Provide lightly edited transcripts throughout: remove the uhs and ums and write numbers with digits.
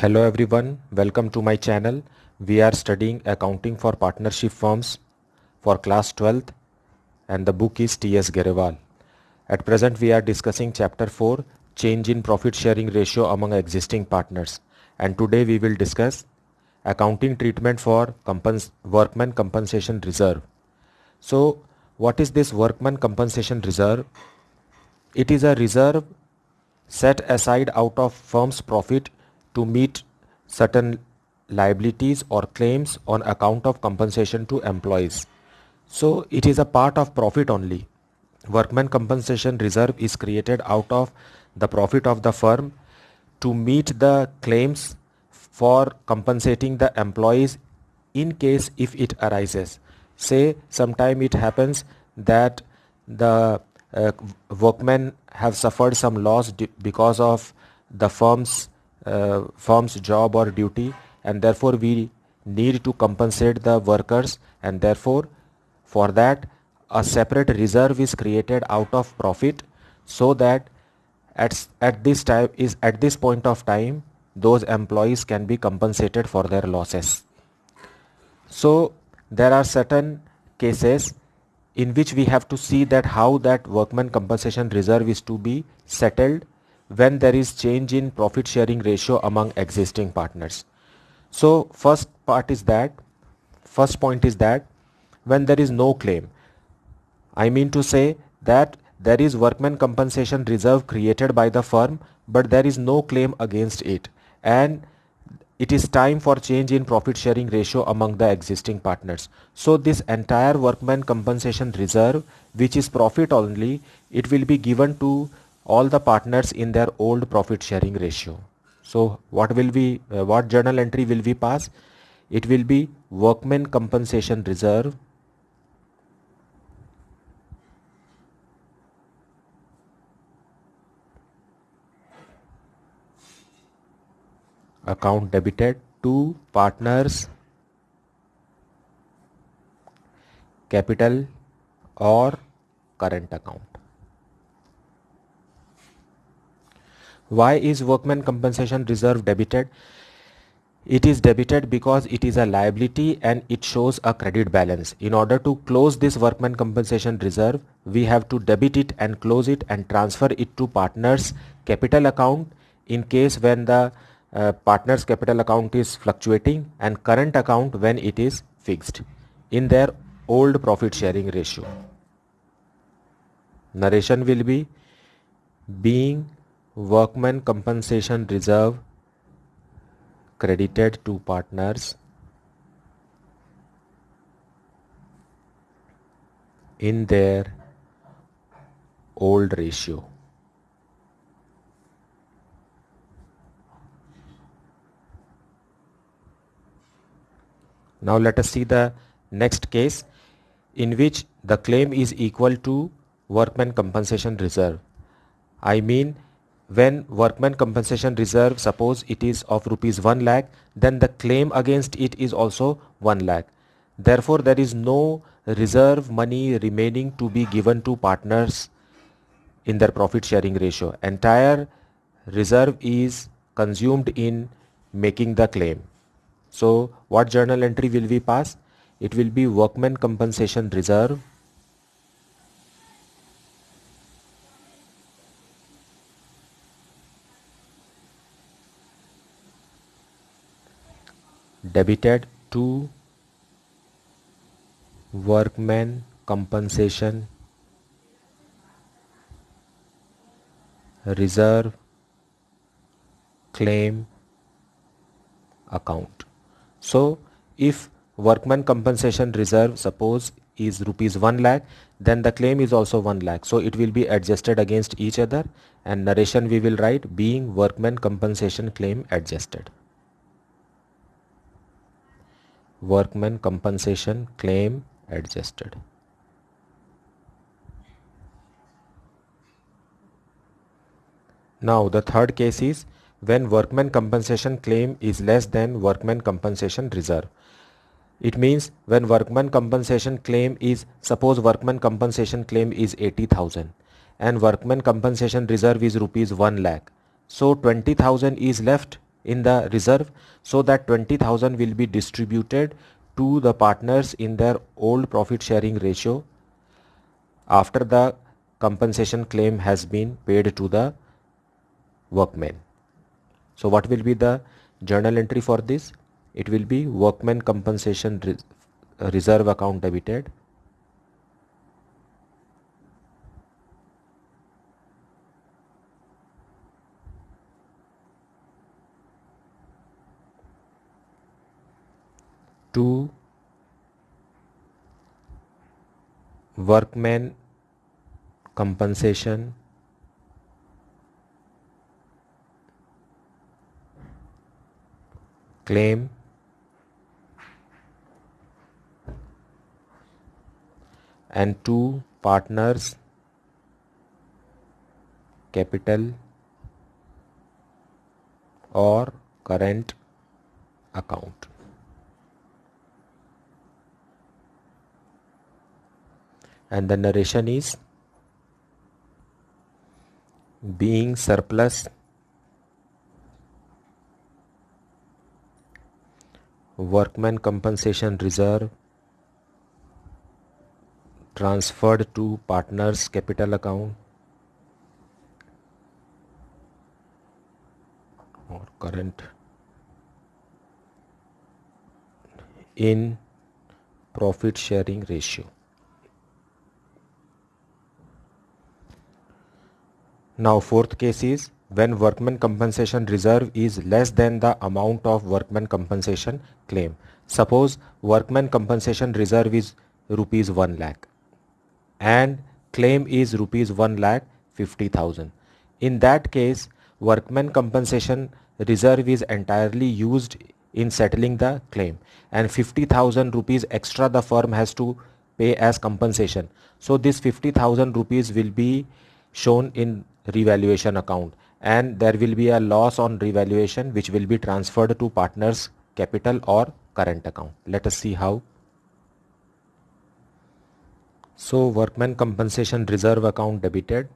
Hello everyone, welcome to my channel. We are studying accounting for partnership firms for class 12th and the book is T.S. Gerewal. At present we are discussing chapter 4, change in profit sharing ratio among existing partners, and today we will discuss accounting treatment for workman compensation reserve. So what is this workman compensation reserve? It is a reserve set aside out of firm's profit to meet certain liabilities or claims on account of compensation to employees. So it is a part of profit only. Workman compensation reserve is created out of the profit of the firm to meet the claims for compensating the employees in case if it arises. Say sometime it happens that the workmen have suffered some loss because of the firm's job or duty, and therefore we need to compensate the workers, and therefore for that a separate reserve is created out of profit, so that at this point of time those employees can be compensated for their losses. So there are certain cases in which we have to see that how that workman compensation reserve is to be settled when there is change in profit sharing ratio among existing partners. So first point is that when there is no claim, I mean to say that there is workman compensation reserve created by the firm, but there is no claim against it, and it is time for change in profit sharing ratio among the existing partners. So this entire workman compensation reserve, which is profit only, it will be given to all the partners in their old profit sharing ratio. So what journal entry will we pass? It will be workman compensation reserve account debited to partners capital or current account. Why is workman compensation reserve debited? It is debited because it is a liability and it shows a credit balance. In order to close this workman compensation reserve, we have to debit it and close it and transfer it to partners capital account in case when the partners capital account is fluctuating, and current account when it is fixed in their old profit sharing ratio. Narration will be being workman compensation reserve credited to partners in their old ratio. Now let us see the next case in which the claim is equal to workman compensation reserve. I mean, when workman compensation reserve, suppose it is of rupees 1 lakh, then the claim against it is also 1 lakh. Therefore, there is no reserve money remaining to be given to partners in their profit sharing ratio. Entire reserve is consumed in making the claim. So what journal entry will we pass? It will be workman compensation reserve debited to workman compensation reserve claim account. So if workman compensation reserve suppose is rupees 1 lakh, then the claim is also 1 lakh. So it will be adjusted against each other, and narration we will write being workman compensation claim adjusted. Workman compensation claim adjusted. Now the third case is when workman compensation claim is less than workman compensation reserve. It means when workman compensation claim is, suppose workman compensation claim is 80,000 and workman compensation reserve is rupees 1 lakh. So 20,000 is left in the reserve so that 20,000 will be distributed to the partners in their old profit sharing ratio after the compensation claim has been paid to the workmen. So what will be the journal entry for this? It will be workmen compensation reserve account debited, to workmen compensation claim and to partners capital or current account. And the narration is being surplus workmen compensation reserve transferred to partners capital account or current in profit sharing ratio. Now fourth case is when workmen compensation reserve is less than the amount of workmen compensation claim. Suppose workmen compensation reserve is rupees 1 lakh and claim is rupees 1,50,000. In that case, workmen compensation reserve is entirely used in settling the claim and 50,000 rupees extra the firm has to pay as compensation. So this 50,000 rupees will be shown in revaluation account and there will be a loss on revaluation which will be transferred to partners capital or current account. Let us see how. So workmen compensation reserve account debited,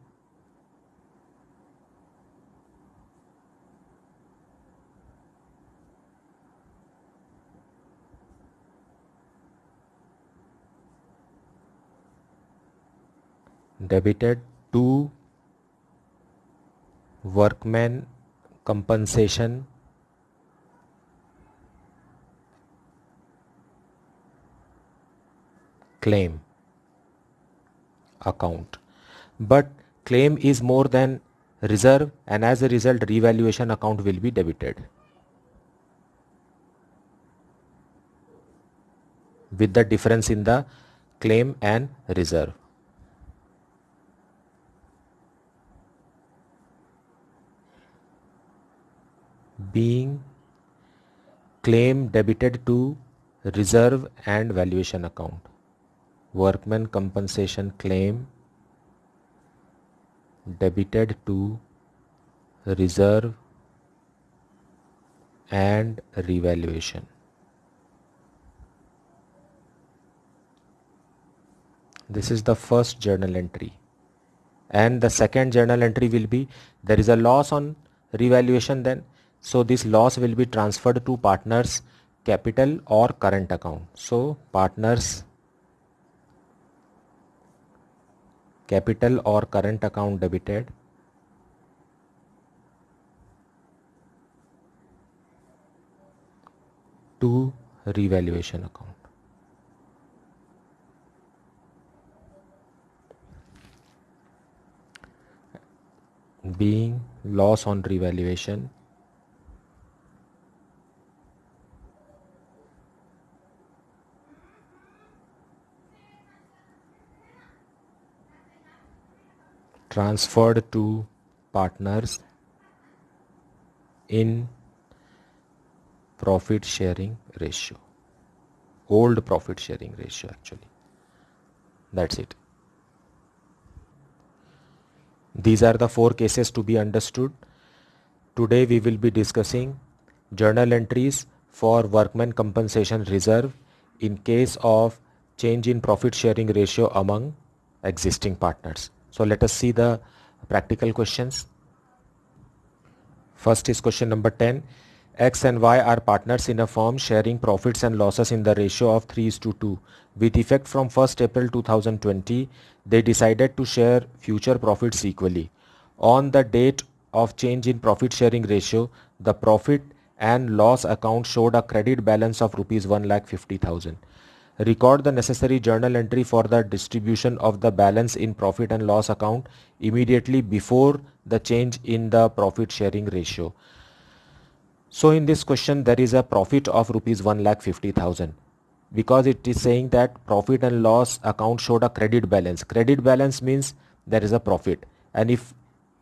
debited to workmen compensation claim account. But claim is more than reserve and as a result revaluation account will be debited with the difference in the claim and reserve. Being claim debited to reserve and valuation account. Workmen compensation claim debited to reserve and revaluation. This is the first journal entry. And the second journal entry will be there is a loss on revaluation then. So this loss will be transferred to partners capital or current account. So partners capital or current account debited to revaluation account. Being loss on revaluation transferred to partners in profit sharing ratio, old profit sharing ratio actually. That's it. These are the four cases to be understood. Today we will be discussing journal entries for workmen compensation reserve in case of change in profit sharing ratio among existing partners. So let us see the practical questions. First is question number 10. X and Y are partners in a firm sharing profits and losses in the ratio of 3:2. With effect from 1st April 2020, they decided to share future profits equally. On the date of change in profit sharing ratio, the profit and loss account showed a credit balance of rupees 1,50,000. Record the necessary journal entry for the distribution of the balance in profit and loss account immediately before the change in the profit sharing ratio. So in this question there is a profit of rupees 1,50,000 because it is saying that profit and loss account showed a credit balance. Credit balance means there is a profit, and if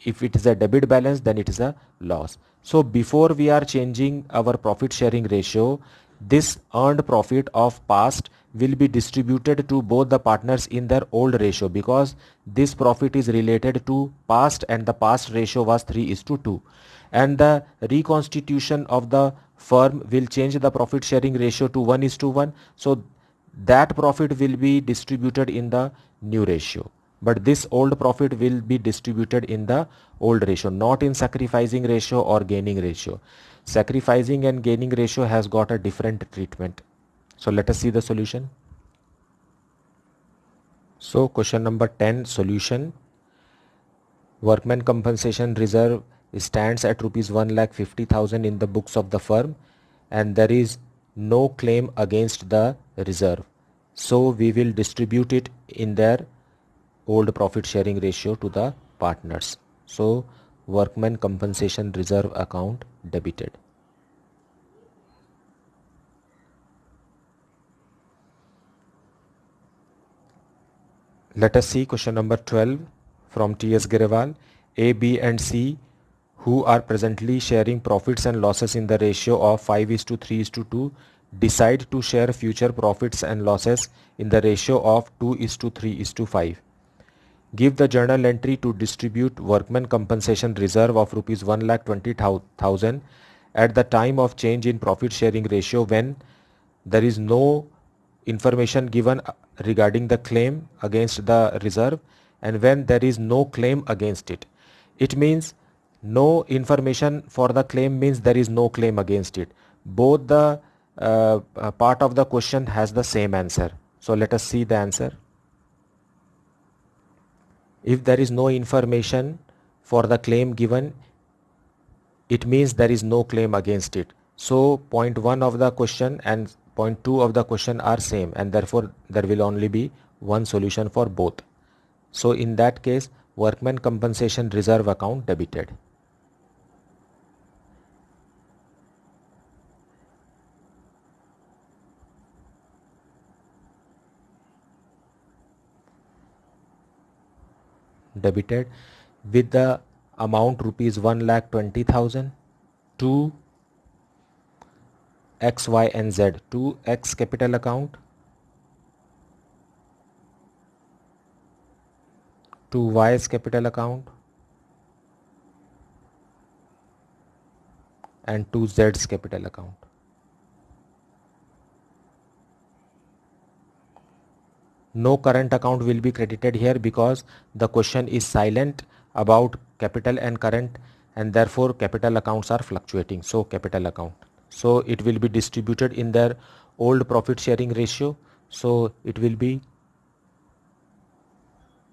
it is a debit balance then it is a loss. So before we are changing our profit sharing ratio, this earned profit of past will be distributed to both the partners in their old ratio, because this profit is related to past and the past ratio was 3:2, and the reconstitution of the firm will change the profit sharing ratio to 1:1. So that profit will be distributed in the new ratio, but this old profit will be distributed in the old ratio, not in sacrificing ratio or gaining ratio. Sacrificing and gaining ratio has got a different treatment. So let us see the solution. So question number 10 solution. Workman compensation reserve stands at rupees 1,50,000 in the books of the firm, and there is no claim against the reserve. So we will distribute it in their old profit sharing ratio to the partners. So workman compensation reserve account debited. Let us see question number 12 from T.S. Grewal. A, B and C, who are presently sharing profits and losses in the ratio of 5:3:2, decide to share future profits and losses in the ratio of 2:3:5. Give the journal entry to distribute workman compensation reserve of rupees 1,20,000 at the time of change in profit sharing ratio when there is no information given regarding the claim against the reserve and when there is no claim against it. It means no information for the claim means there is no claim against it. Both the part of the question has the same answer. So let us see the answer. If there is no information for the claim given, it means there is no claim against it. So point 1 of the question and point 2 of the question are same, and therefore there will only be one solution for both. So in that case, workman compensation reserve account debited. Debited with the amount rupees 1,20,000 to X, Y and Z, to X capital account, to Y's capital account and to Z's capital account. No current account will be credited here because the question is silent about capital and current, and therefore capital accounts are fluctuating. So capital account. So it will be distributed in their old profit sharing ratio. So it will be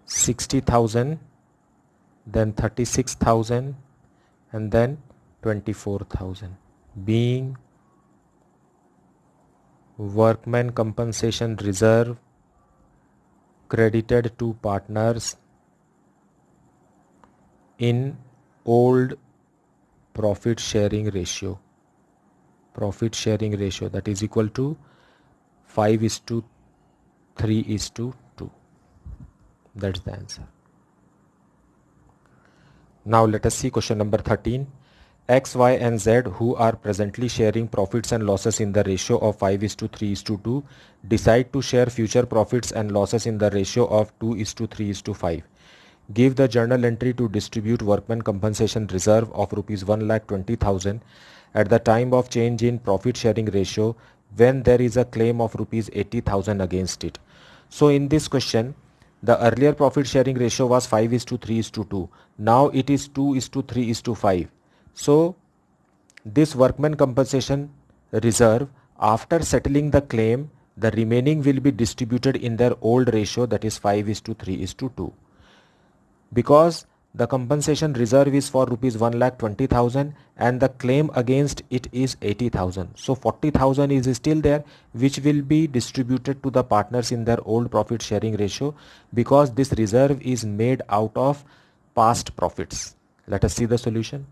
60,000, then 36,000 and then 24,000, being workman compensation reserve credited to partners in old profit sharing ratio. Profit sharing ratio, that is equal to 5:3:2. That's the answer. Now let us see question number 13. X, Y and Z, who are presently sharing profits and losses in the ratio of 5:3:2, decide to share future profits and losses in the ratio of 2:3:5. Give the journal entry to distribute workman compensation reserve of rupees 1,20,000 at the time of change in profit sharing ratio when there is a claim of rupees 80,000 against it. So in this question, the earlier profit sharing ratio was 5:3:2. Now it is 2:3:5. So this workman compensation reserve, after settling the claim, the remaining will be distributed in their old ratio, that is 5:3:2. Because the compensation reserve is for rupees 1,20,000 and the claim against it is 80,000. So 40,000 is still there, which will be distributed to the partners in their old profit sharing ratio, because this reserve is made out of past profits. Let us see the solution.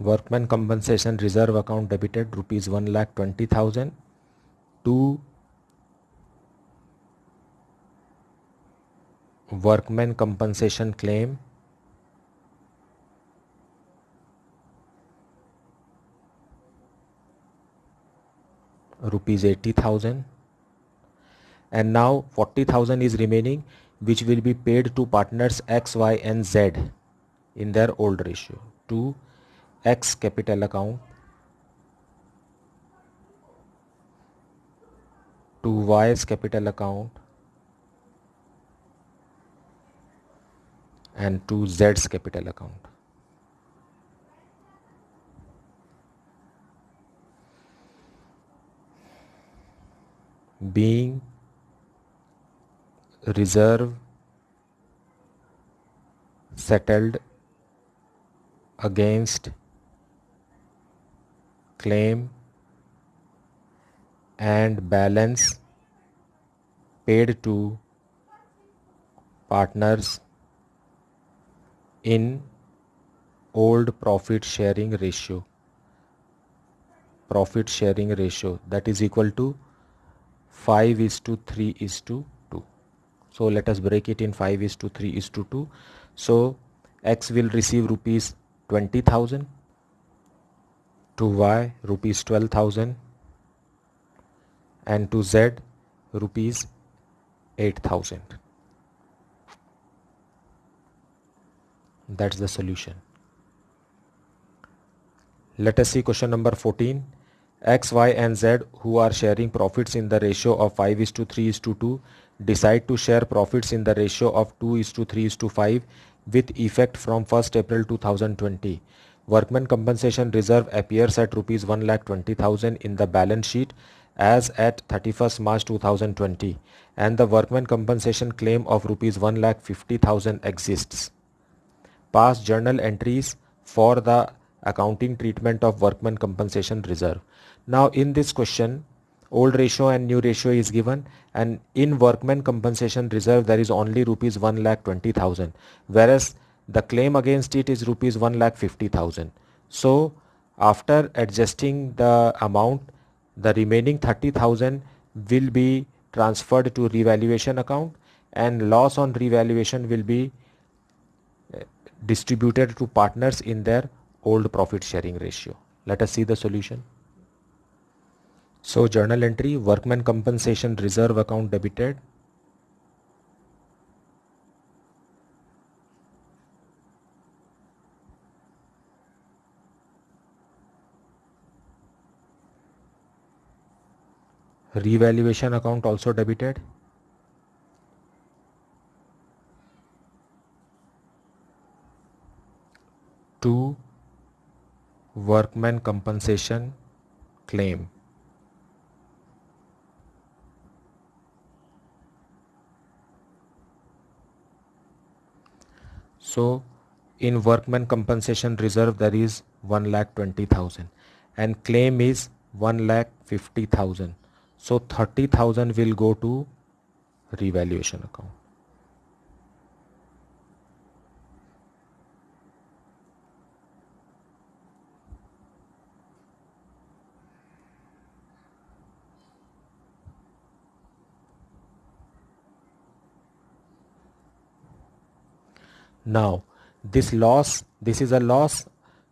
Workman compensation reserve account debited rupees 1,20,000 to workman compensation claim rupees 80,000, and now 40,000 is remaining, which will be paid to partners X, Y and Z in their old ratio, to X capital account, to Y's capital account and to Z's capital account. Being reserve settled against claim and balance paid to partners in old profit sharing ratio, that is equal to 5:3:2. So let us break it in 5:3:2. So X will receive rupees 20,000, to Y rupees 12,000 and to Z rupees 8,000. That's the solution. Let us see question number 14. X, Y and Z, who are sharing profits in the ratio of 5:3:2, decide to share profits in the ratio of 2:3:5 with effect from 1st April 2020. Workman compensation reserve appears at rupees 1,20,000 in the balance sheet as at 31st March 2020, and the workman compensation claim of rupees 1,50,000 exists. Past journal entries for the accounting treatment of workman compensation reserve. Now in this question, old ratio and new ratio is given, and in workman compensation reserve there is only rupees 1,20,000, whereas the claim against it is rupees 1,50,000. So after adjusting the amount, the remaining 30,000 will be transferred to revaluation account, and loss on revaluation will be distributed to partners in their old profit sharing ratio. Let us see the solution. So journal entry, workman compensation reserve account debited, revaluation account also debited, to workman compensation claim. So in workman compensation reserve there is 1,20,000 and claim is 1,50,000. So 30,000 will go to revaluation account. Now this is a loss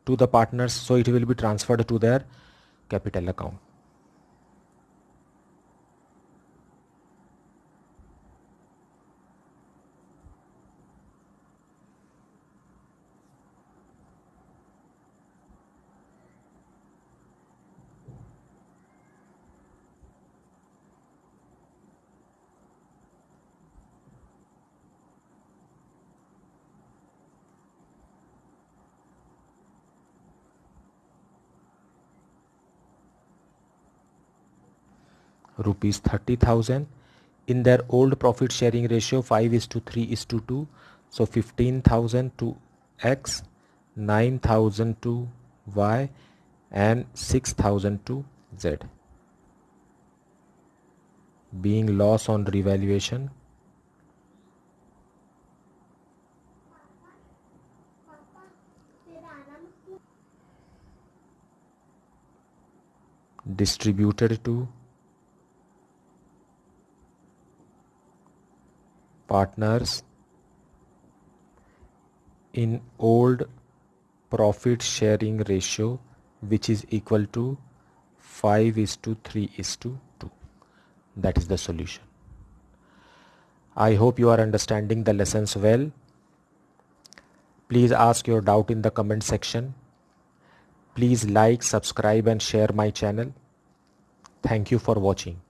to the partners, so it will be transferred to their capital account. rupees 30,000. In their old profit sharing ratio 5:3:2, so 15,000 to X, 9,000 to Y and 6,000 to Z. Being loss on revaluation, distributed to partners in old profit sharing ratio, which is equal to 5:3:2. That is the solution. I hope you are understanding the lessons well. Please ask your doubt in the comment section. Please like, subscribe and share my channel. Thank you for watching.